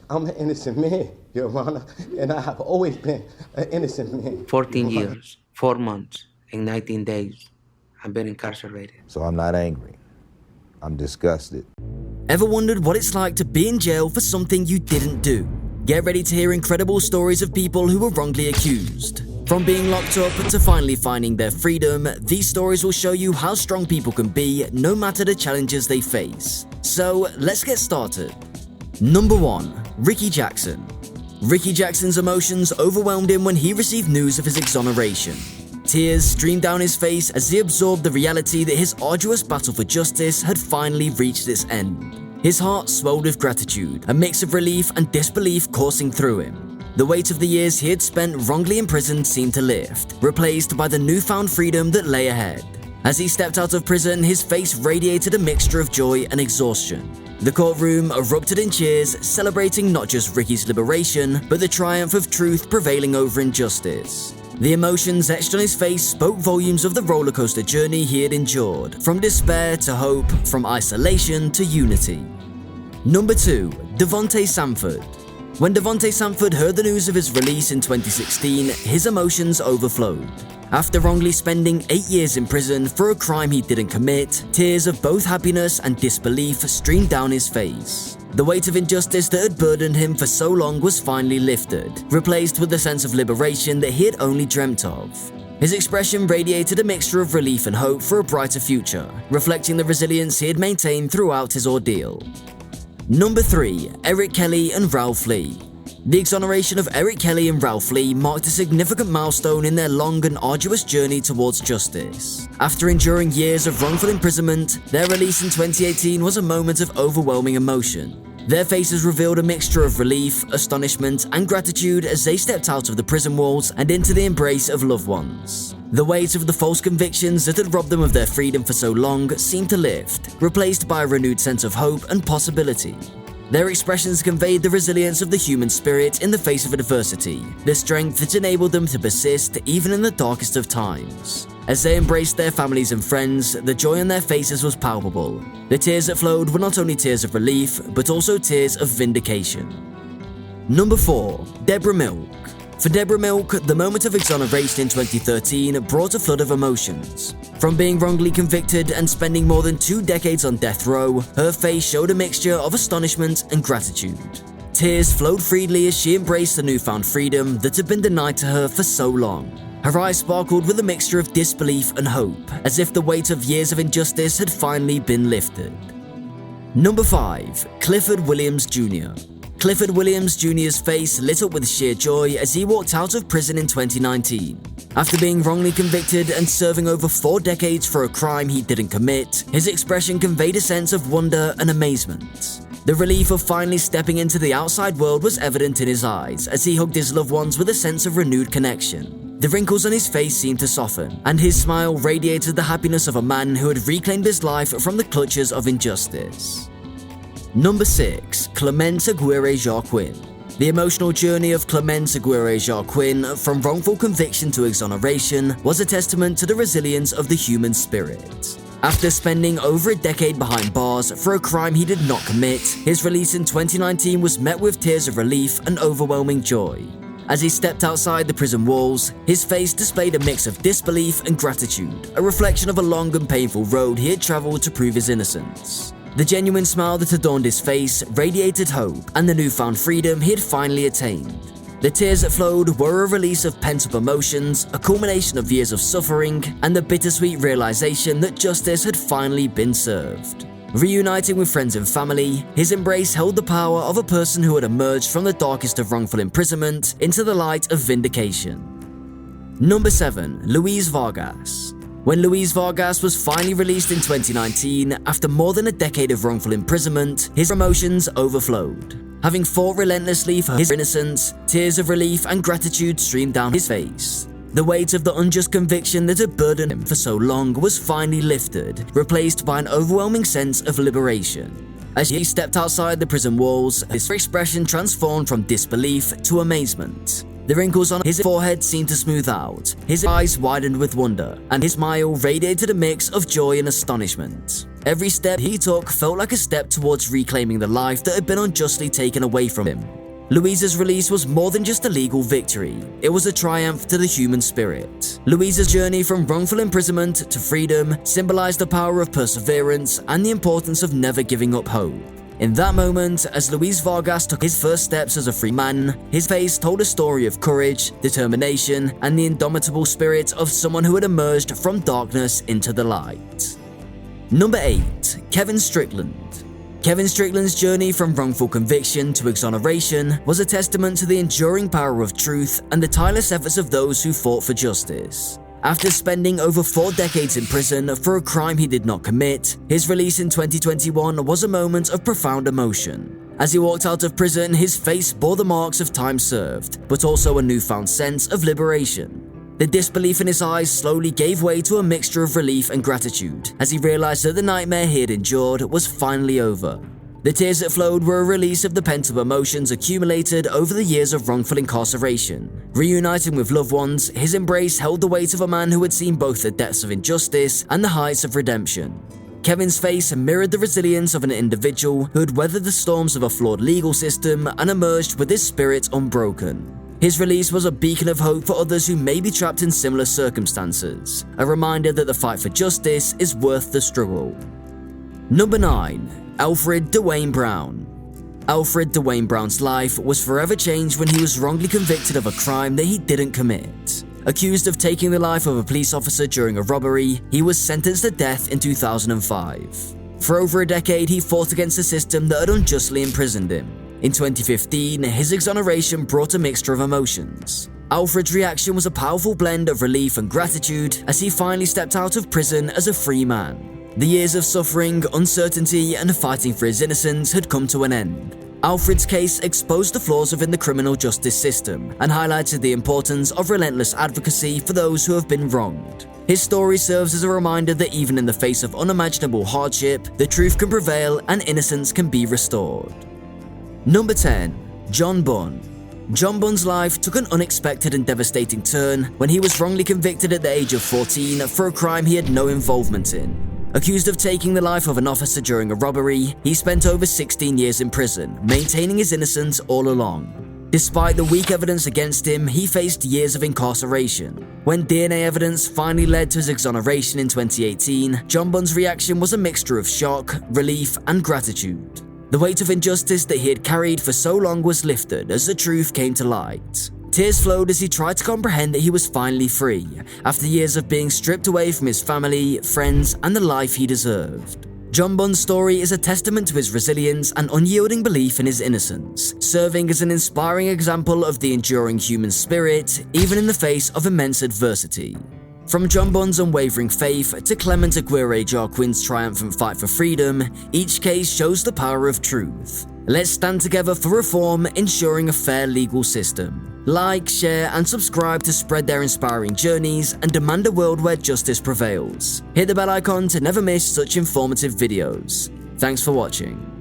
I'm an innocent man, Your Honor, and I have always been an innocent man. 14 years, 4 months, and 19 days. I've been incarcerated. So I'm not angry. I'm disgusted. Ever wondered what it's like to be in jail for something you didn't do? Get ready to hear incredible stories of people who were wrongly accused. From being locked up to finally finding their freedom, these stories will show you how strong people can be no matter the challenges they face. So let's get started. Number 1. Ricky Jackson. Ricky Jackson's emotions overwhelmed him when he received news of his exoneration. Tears streamed down his face as he absorbed the reality that his arduous battle for justice had finally reached its end. His heart swelled with gratitude, a mix of relief and disbelief coursing through him. The weight of the years he had spent wrongly imprisoned seemed to lift, replaced by the newfound freedom that lay ahead. As he stepped out of prison, his face radiated a mixture of joy and exhaustion. The courtroom erupted in cheers, celebrating not just Ricky's liberation, but the triumph of truth prevailing over injustice. The emotions etched on his face spoke volumes of the rollercoaster journey he had endured, from despair to hope, from isolation to unity. Number 2. Devontae Sanford. When Devontae Sanford heard the news of his release in 2016, his emotions overflowed. After wrongly spending 8 years in prison for a crime he didn't commit, tears of both happiness and disbelief streamed down his face. The weight of injustice that had burdened him for so long was finally lifted, replaced with the sense of liberation that he had only dreamt of. His expression radiated a mixture of relief and hope for a brighter future, reflecting the resilience he had maintained throughout his ordeal. Number 3. Eric Kelly and Ralph Lee. The exoneration of Eric Kelly and Ralph Lee marked a significant milestone in their long and arduous journey towards justice. After enduring years of wrongful imprisonment, their release in 2018 was a moment of overwhelming emotion. Their faces revealed a mixture of relief, astonishment, and gratitude as they stepped out of the prison walls and into the embrace of loved ones. The weight of the false convictions that had robbed them of their freedom for so long seemed to lift, replaced by a renewed sense of hope and possibility. Their expressions conveyed the resilience of the human spirit in the face of adversity, the strength that enabled them to persist even in the darkest of times. As they embraced their families and friends, the joy on their faces was palpable. The tears that flowed were not only tears of relief, but also tears of vindication. Number 4. Deborah Milk. For Deborah Milk, the moment of exoneration in 2013 brought a flood of emotions. From being wrongly convicted and spending more than 2 decades on death row, her face showed a mixture of astonishment and gratitude. Tears flowed freely as she embraced the newfound freedom that had been denied to her for so long. Her eyes sparkled with a mixture of disbelief and hope, as if the weight of years of injustice had finally been lifted. Number 5. Clifford Williams Jr. Clifford Williams Jr.'s face lit up with sheer joy as he walked out of prison in 2019. After being wrongly convicted and serving over 4 decades for a crime he didn't commit, his expression conveyed a sense of wonder and amazement. The relief of finally stepping into the outside world was evident in his eyes as he hugged his loved ones with a sense of renewed connection. The wrinkles on his face seemed to soften, and his smile radiated the happiness of a man who had reclaimed his life from the clutches of injustice. Number 6. Clemence Aguirre-Jacquin. The emotional journey of Clemence Aguirre-Jacquin, from wrongful conviction to exoneration, was a testament to the resilience of the human spirit. After spending over a decade behind bars for a crime he did not commit, his release in 2019 was met with tears of relief and overwhelming joy. As he stepped outside the prison walls, his face displayed a mix of disbelief and gratitude, a reflection of a long and painful road he had traveled to prove his innocence. The genuine smile that adorned his face radiated hope and the newfound freedom he had finally attained. The tears that flowed were a release of pent-up emotions, a culmination of years of suffering, and the bittersweet realization that justice had finally been served. Reuniting with friends and family, his embrace held the power of a person who had emerged from the darkest of wrongful imprisonment into the light of vindication. Number 7. Luis Vargas. When Luis Vargas was finally released in 2019, after more than a decade of wrongful imprisonment, his emotions overflowed. Having fought relentlessly for his innocence, tears of relief and gratitude streamed down his face. The weight of the unjust conviction that had burdened him for so long was finally lifted, replaced by an overwhelming sense of liberation. As he stepped outside the prison walls, his expression transformed from disbelief to amazement. The wrinkles on his forehead seemed to smooth out, his eyes widened with wonder, and his smile radiated a mix of joy and astonishment. Every step he took felt like a step towards reclaiming the life that had been unjustly taken away from him. Louise's release was more than just a legal victory, it was a triumph to the human spirit. Louise's journey from wrongful imprisonment to freedom symbolized the power of perseverance and the importance of never giving up hope. In that moment, as Luis Vargas took his first steps as a free man, his face told a story of courage, determination, and the indomitable spirit of someone who had emerged from darkness into the light. Number 8. Kevin Strickland. Kevin Strickland's journey from wrongful conviction to exoneration was a testament to the enduring power of truth and the tireless efforts of those who fought for justice. After spending over 4 decades in prison for a crime he did not commit, his release in 2021 was a moment of profound emotion. As he walked out of prison, his face bore the marks of time served, but also a newfound sense of liberation. The disbelief in his eyes slowly gave way to a mixture of relief and gratitude as he realized that the nightmare he had endured was finally over. The tears that flowed were a release of the pent-up emotions accumulated over the years of wrongful incarceration. Reuniting with loved ones, his embrace held the weight of a man who had seen both the depths of injustice and the heights of redemption. Kevin's face mirrored the resilience of an individual who had weathered the storms of a flawed legal system and emerged with his spirit unbroken. His release was a beacon of hope for others who may be trapped in similar circumstances, a reminder that the fight for justice is worth the struggle. Number 9. Alfred Dwayne Brown. Alfred Dwayne Brown's life was forever changed when he was wrongly convicted of a crime that he didn't commit. Accused of taking the life of a police officer during a robbery, he was sentenced to death in 2005. For over a decade, he fought against a system that had unjustly imprisoned him. In 2015, his exoneration brought a mixture of emotions. Alfred's reaction was a powerful blend of relief and gratitude as he finally stepped out of prison as a free man. The years of suffering, uncertainty, and fighting for his innocence had come to an end. Alfred's case exposed the flaws within the criminal justice system and highlighted the importance of relentless advocacy for those who have been wronged. His story serves as a reminder that even in the face of unimaginable hardship, the truth can prevail and innocence can be restored. Number 10. John Bunn. John Bunn's life took an unexpected and devastating turn when he was wrongly convicted at the age of 14 for a crime he had no involvement in. Accused of taking the life of an officer during a robbery, he spent over 16 years in prison, maintaining his innocence all along. Despite the weak evidence against him, he faced years of incarceration. When DNA evidence finally led to his exoneration in 2018, John Bunn's reaction was a mixture of shock, relief, and gratitude. The weight of injustice that he had carried for so long was lifted as the truth came to light. Tears flowed as he tried to comprehend that he was finally free, after years of being stripped away from his family, friends, and the life he deserved. John Bunn's story is a testament to his resilience and unyielding belief in his innocence, serving as an inspiring example of the enduring human spirit, even in the face of immense adversity. From John Bunn's unwavering faith to Clement Aguirre Jarquin's triumphant fight for freedom, each case shows the power of truth. Let's stand together for reform, ensuring a fair legal system. Like, share, and subscribe to spread their inspiring journeys and demand a world where justice prevails. Hit the bell icon to never miss such informative videos. Thanks for watching.